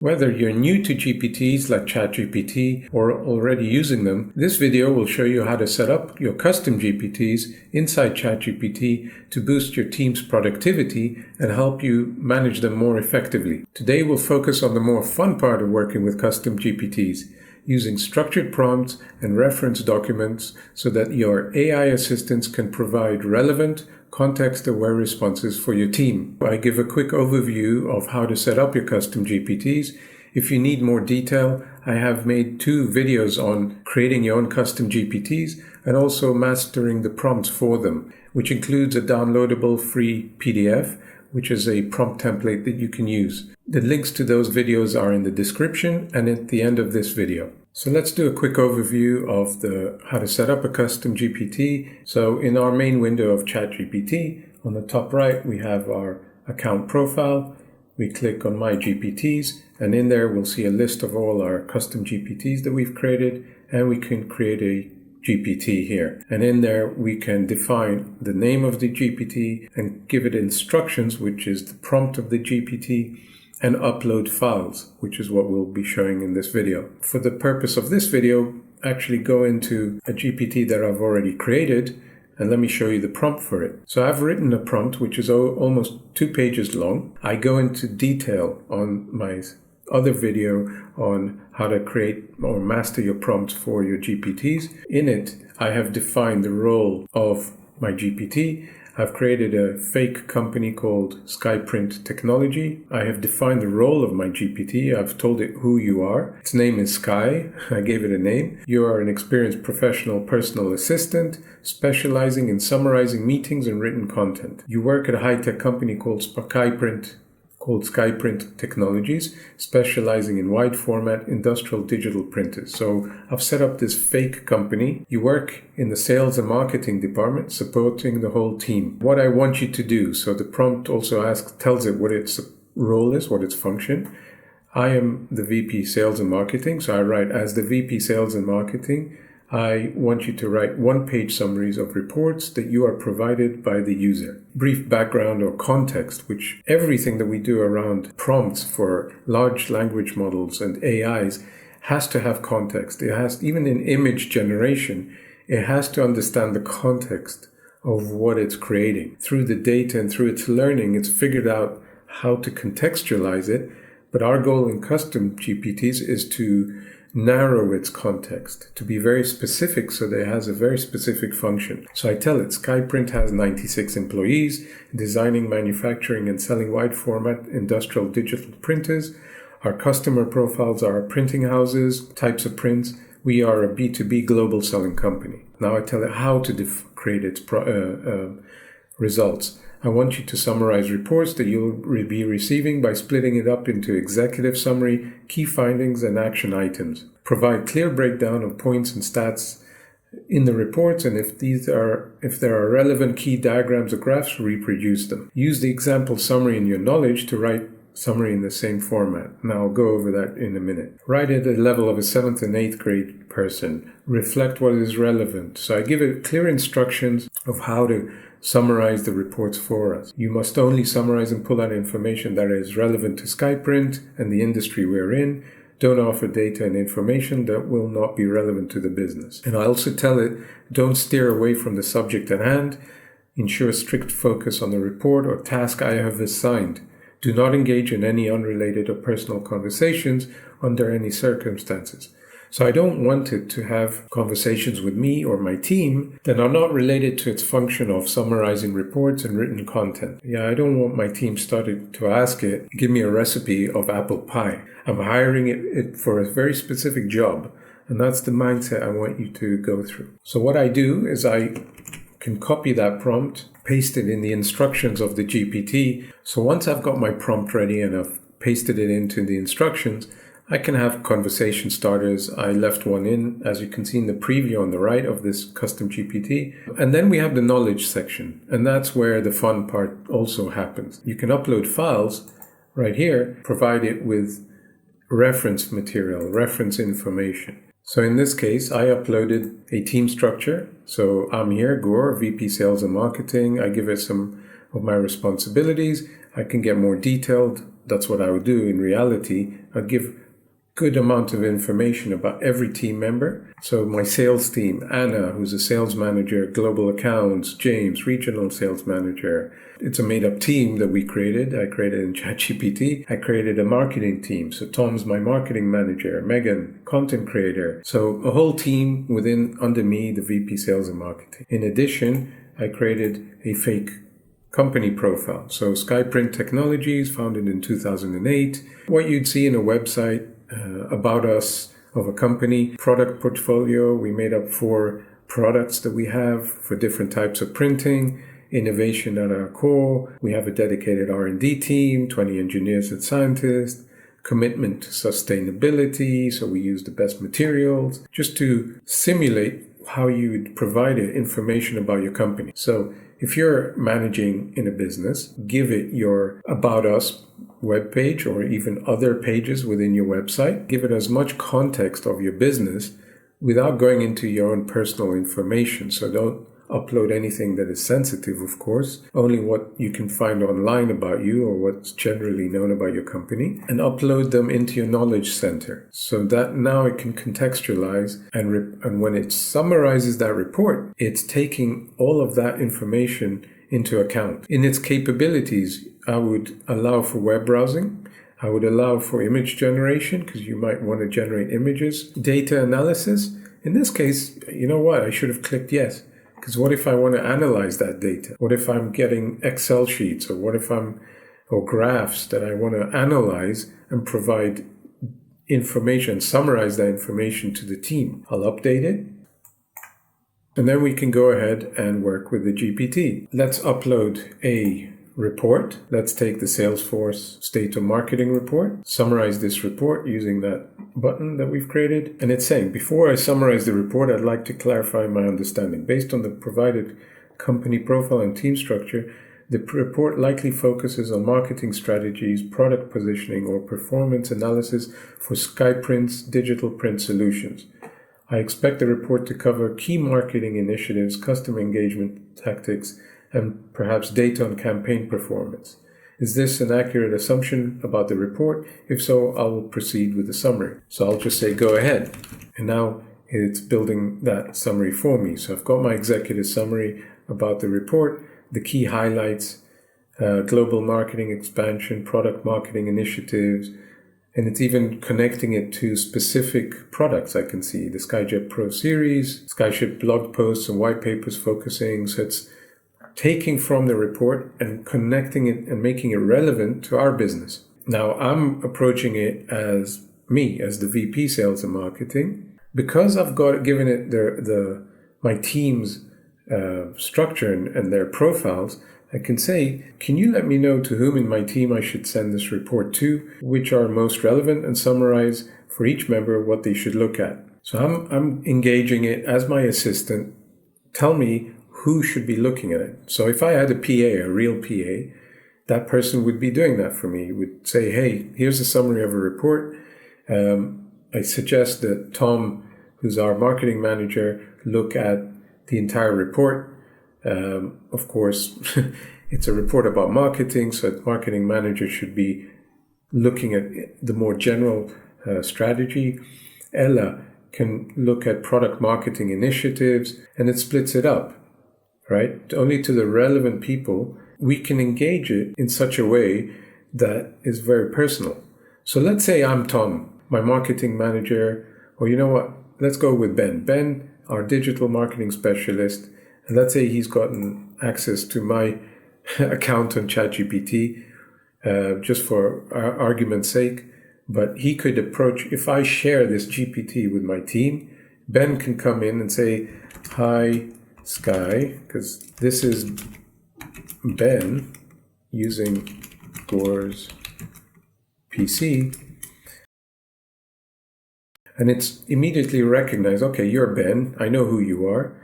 Whether you're new to GPTs like ChatGPT or already using them, this video will show you how to set up your custom GPTs inside ChatGPT to boost your team's productivity and help you manage them more effectively. Today we'll focus on the more fun part of working with custom GPTs, using structured prompts and reference documents so that your AI assistants can provide relevant, context-aware responses for your team. I give a quick overview of how to set up your custom GPTs. If you need more detail, I have made 2 videos on creating your own custom GPTs and also mastering the prompts for them, which includes a downloadable free PDF, which is a prompt template that you can use. The links to those videos are in the description and at the end of this video. So let's do a quick overview of how to set up a custom GPT. So in our main window of ChatGPT, on the top right, we have our account profile. We click on My GPTs, and in there we'll see a list of all our custom GPTs that we've created, and we can create a GPT here. And in there we can define the name of the GPT and give it instructions, which is the prompt of the GPT, and upload files, which is what we'll be showing in this video. For the purpose of this video, actually go into a GPT that I've already created, and let me show you the prompt for it. So I've written a prompt which is almost 2 pages long. I go into detail on my other video on how to create or master your prompts for your GPTs. In it, I have defined the role of my GPT. I've created a fake company called Skyprint Technology. I have defined the role of my GPT. I've told it who you are. Its name is Sky. I gave it a name. You are an experienced professional personal assistant specializing in summarizing meetings and written content. You work at a high-tech company called Skyprint Technologies, specializing in wide format industrial digital printers. So I've set up this fake company. You work in the sales and marketing department, supporting the whole team. What I want you to do, so the prompt also tells it what its role is, what its function. I am the VP Sales and Marketing, so I write, as the VP Sales and Marketing, I want you to write 1-page summaries of reports that you are provided by the user. Brief background or context, which everything that we do around prompts for large language models and AIs has to have context. It has, even in image generation, it has to understand the context of what it's creating. Through the data and through its learning, it's figured out how to contextualize it. But our goal in custom GPTs is to narrow its context, to be very specific so that it has a very specific function. So I tell it, Skyprint has 96 employees, designing, manufacturing, and selling wide format industrial digital printers. Our customer profiles are printing houses, types of prints. We are a B2B global selling company. Now I tell it how to create its results. I want you to summarize reports that you'll be receiving by splitting it up into executive summary, key findings, and action items. Provide clear breakdown of points and stats in the reports, and if there are relevant key diagrams or graphs, reproduce them. Use the example summary in your knowledge to write summary in the same format. Now I'll go over that in a minute. Write at the level of a 7th and 8th grade person. Reflect what is relevant. So I give it clear instructions of how to summarize the reports for us. You must only summarize and pull out information that is relevant to Skyprint and the industry we're in. Don't offer data and information that will not be relevant to the business. And I also tell it, don't steer away from the subject at hand. Ensure strict focus on the report or task I have assigned. Do not engage in any unrelated or personal conversations under any circumstances. So I don't want it to have conversations with me or my team that are not related to its function of summarizing reports and written content. Yeah, I don't want my team starting to ask it, give me a recipe of apple pie. I'm hiring it for a very specific job, and that's the mindset I want you to go through. So what I do is I can copy that prompt, paste it in the instructions of the GPT. So once I've got my prompt ready and I've pasted it into the instructions, I can have conversation starters. I left one in, as you can see in the preview on the right of this custom GPT. And then we have the knowledge section, and that's where the fun part also happens. You can upload files right here, provide it with reference material, reference information. So in this case, I uploaded a team structure. So I'm here, Gore, VP Sales and Marketing. I give it some of my responsibilities. I can get more detailed that's what I would do in reality. I'd give good amount of information about every team member. So my sales team, Anna, who's a sales manager, global accounts, James, regional sales manager. It's a made-up team that we created. I created in ChatGPT. I created a marketing team. So Tom's my marketing manager, Megan, content creator. So a whole team under me, the VP sales and marketing. In addition, I created a fake company profile. So Skyprint Technologies, founded in 2008. What you'd see in a website, about us of a company, product portfolio. We made up 4 products that we have for different types of printing, innovation at our core. We have a dedicated R&D team, 20 engineers and scientists, commitment to sustainability. So we use the best materials just to simulate how you would provide information about your company. So if you're managing in a business, give it your About Us webpage or even other pages within your website. Give it as much context of your business without going into your own personal information. So don't upload anything that is sensitive, of course, only what you can find online about you or what's generally known about your company, and upload them into your knowledge center so that now it can contextualize and when it summarizes that report, it's taking all of that information into account. In its capabilities, I would allow for web browsing. I would allow for image generation because you might want to generate images, data analysis. In this case, you know what? I should have clicked yes. Because what if I want to analyze that data? What if I'm getting Excel sheets or graphs that I want to analyze and provide information, summarize that information to the team? I'll update it. And then we can go ahead and work with the GPT. Let's upload a report. Let's take the Salesforce State of Marketing report, summarize this report using that button that we've created. And it's saying, before I summarize the report, I'd like to clarify my understanding. Based on the provided company profile and team structure, the report likely focuses on marketing strategies, product positioning, or performance analysis for Skyprint's digital print solutions. I expect the report to cover key marketing initiatives, customer engagement tactics, and perhaps data on campaign performance. Is this an accurate assumption about the report? If so, I will proceed with the summary. So I'll just say go ahead. And now it's building that summary for me. So I've got my executive summary about the report, the key highlights, global marketing expansion, product marketing initiatives, and it's even connecting it to specific products. I can see the Skyjet Pro series, Skyship blog posts and white papers focusing. So it's taking from the report and connecting it and making it relevant to our business. Now I'm approaching it as me, as the VP sales and marketing, because I've given it my team's structure and their profiles. I can say, can you let me know to whom in my team I should send this report to, which are most relevant, and summarize for each member what they should look at. So I'm engaging it as my assistant. Tell me who should be looking at it. So if I had a PA, a real PA, that person would be doing that for me. Would say, hey, here's a summary of a report. I suggest that Tom, who's our marketing manager, look at the entire report. Of course, it's a report about marketing, so the marketing manager should be looking at the more general strategy. Ella can look at product marketing initiatives, and it splits it up, right? Only to the relevant people. We can engage it in such a way that is very personal. So let's say I'm Tom, my marketing manager, or you know what? Let's go with Ben. Ben, our digital marketing specialist. And let's say he's gotten access to my account on ChatGPT, just for argument's sake. But he could approach, if I share this GPT with my team, Ben can come in and say, hi, Sky, because this is Ben using Gore's PC. And it's immediately recognized, okay, you're Ben, I know who you are.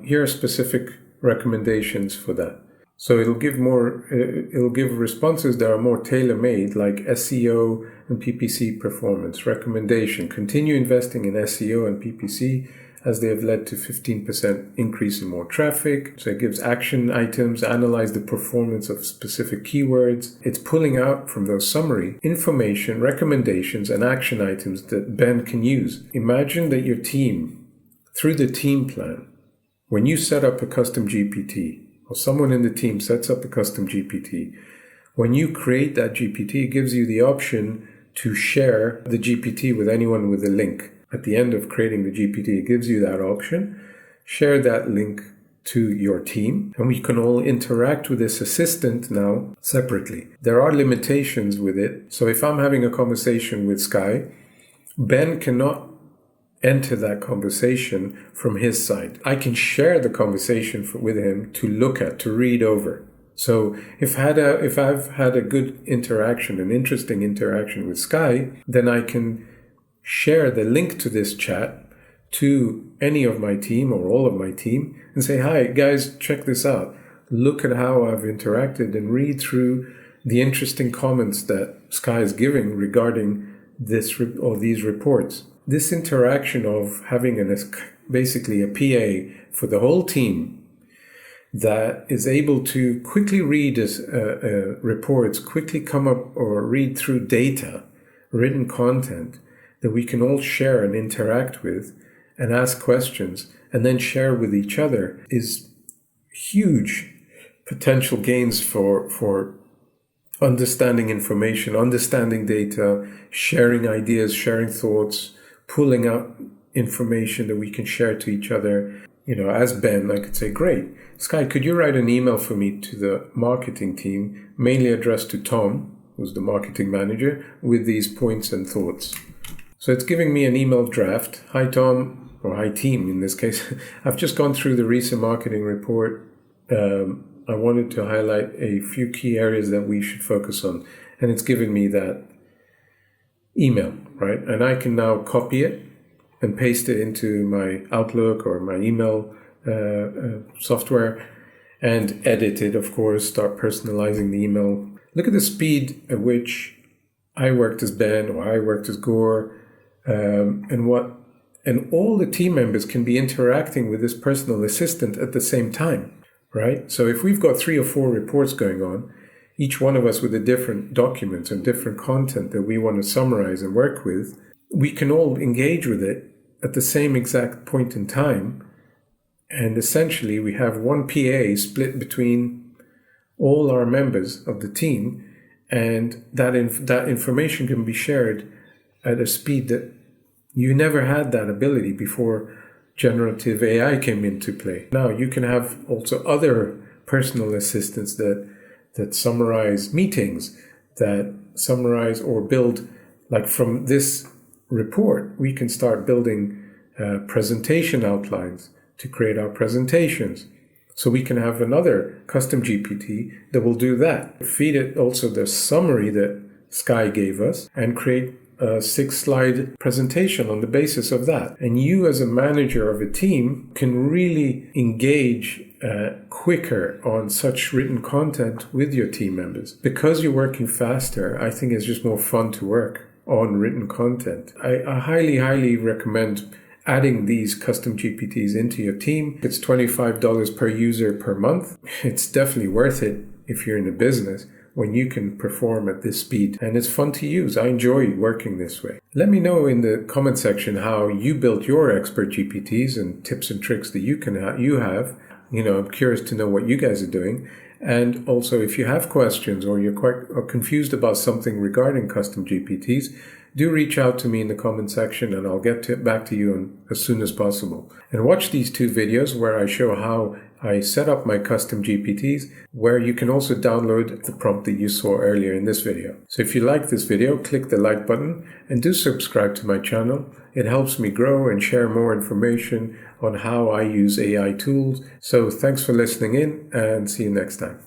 Here are specific recommendations for that. So it'll give responses that are more tailor-made, like SEO and PPC performance. Recommendation: continue investing in SEO and PPC as they have led to 15% increase in more traffic. So it gives action items, analyze the performance of specific keywords. It's pulling out from those summary information, recommendations, and action items that Ben can use. Imagine that your team, through the team plan, when you set up a custom GPT, or someone in the team sets up a custom GPT, when you create that GPT, it gives you the option to share the GPT with anyone with a link. At the end of creating the GPT, it gives you that option. Share that link to your team, and we can all interact with this assistant now separately. There are limitations with it. So if I'm having a conversation with Sky, Ben cannot enter that conversation from his side. I can share the conversation with him to look at, to read over. So if I've had a good interaction, an interesting interaction with Sky, then I can share the link to this chat to any of my team or all of my team and say, hi guys, check this out. Look at how I've interacted, and read through the interesting comments that Sky is giving regarding this or these reports. This interaction of having basically a PA for the whole team that is able to quickly read reports, quickly come up or read through data, written content that we can all share and interact with and ask questions and then share with each other, is huge potential gains for understanding information, understanding data, sharing ideas, sharing thoughts, pulling out information that we can share to each other. As Ben, I could say, great, Sky, could you write an email for me to the marketing team, mainly addressed to Tom, who's the marketing manager, with these points and thoughts. So it's giving me an email draft. Hi, Tom, or hi, team in this case. I've just gone through the recent marketing report. I wanted to highlight a few key areas that we should focus on. And it's given me that email, right? And I can now copy it and paste it into my Outlook or my email software and edit it, of course, start personalizing the email. Look at the speed at which I worked as Ben or I worked as Gore, and all the team members can be interacting with this personal assistant at the same time, right? So if we've got 3 or 4 reports going on, each one of us with a different document and different content that we want to summarize and work with, we can all engage with it at the same exact point in time. And essentially, we have one PA split between all our members of the team, and that information can be shared at a speed that you never had that ability before generative AI came into play. Now you can have also other personal assistants that summarize meetings, that summarize or build, like from this report, we can start building presentation outlines to create our presentations. So we can have another custom GPT that will do that. Feed it also the summary that Sky gave us and create a 6-slide presentation on the basis of that. And you as a manager of a team can really engage quicker on such written content with your team members. Because you're working faster, I think it's just more fun to work on written content. I highly, highly recommend adding these custom GPTs into your team. It's $25 per user per month. It's definitely worth it if you're in a business when you can perform at this speed. And it's fun to use. I enjoy working this way. Let me know in the comment section how you built your expert GPTs and tips and tricks that you have. I'm curious to know what you guys are doing. And also, if you have questions or you're quite confused about something regarding custom GPTs, do reach out to me in the comment section and I'll get back to you as soon as possible. And watch these 2 videos where I show how I set up my custom GPTs, where you can also download the prompt that you saw earlier in this video. So if you like this video, click the like button and do subscribe to my channel. It helps me grow and share more information on how I use AI tools. So thanks for listening in and see you next time.